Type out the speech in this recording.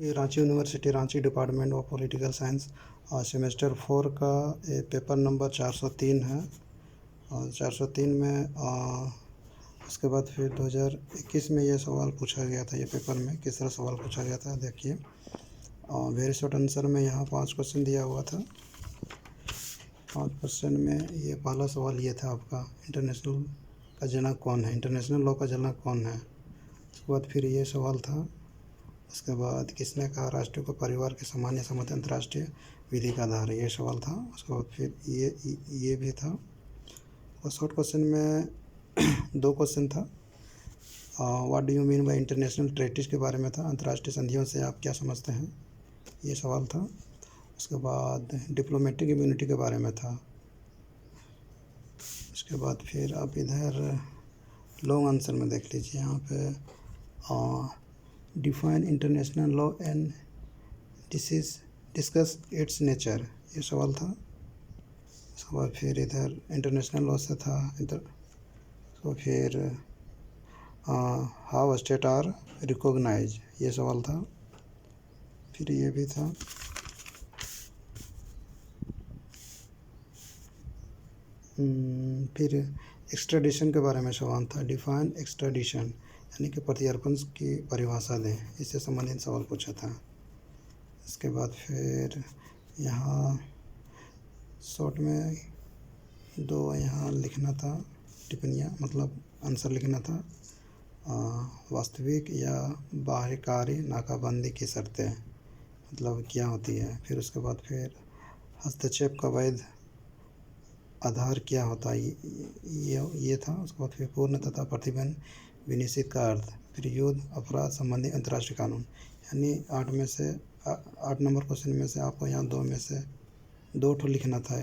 ये Ranchi university Ranchi department of political science semester 4 का paper number 403 है। और 403 में उसके बाद फिर 2021 में ये सवाल पूछा गया था। ये पेपर में किस तरह सवाल पूछा गया था देखिए। वेरी शॉर्ट आंसर में यहाँ 5 क्वेश्चन दिया हुआ था। 5 क्वेश्चन में ये पहला सवाल ये था आपका, इंटरनेशनल का जनक कौन है, इंटरनेशनल लॉ का जनक कौन है। उसके बाद फिर ये सवाल था। उसके बाद किसने कहा राष्ट्रों को परिवार के सामान्य सम्मति अंतर्राष्ट्रीय विधि का आधार है, ये सवाल था। उसके बाद फिर ये भी था। और शॉर्ट क्वेश्चन में 2 क्वेश्चन था। What do you mean by international treaties के बारे में था, अंतर्राष्ट्रीय संधियों से आप क्या समझते हैं, ये सवाल था। उसके बाद डिप्लोमेटिक इम्यूनिटी के बारे में था। उसके बाद फिर आप इधर लॉन्ग आंसर में देख लीजिए, यहाँ पे define international law and discuss it's nature, ये सवाल था। उसके बाद फिर इधर इंटरनेशनल लॉ से था तो फिर हाउ स्टेट आर रिकॉग्नाइज, ये सवाल था। फिर ये भी था। फिर एक्स्ट्राडिशन के बारे में सवाल था, डिफाइन एक्स्ट्राडिशन यानी कि प्रत्यर्पण की परिभाषा दें, इससे संबंधित सवाल पूछा था। इसके बाद फिर यहाँ शॉर्ट में 2 यहाँ लिखना था टिप्पणियाँ, मतलब आंसर लिखना था। वास्तविक या बाह्यकारी नाकाबंदी की शर्तें मतलब क्या होती है। फिर उसके बाद फिर हस्तक्षेप का वैध आधार क्या होता है, ये था। उसके बाद फिर पूर्ण तथा प्रतिबंध विनिश्चित का अर्थ। फिर युद्ध अपराध संबंधी अंतर्राष्ट्रीय कानून, यानी 8 नंबर क्वेश्चन में से आपको यहाँ 2 में से 2 ठो लिखना था।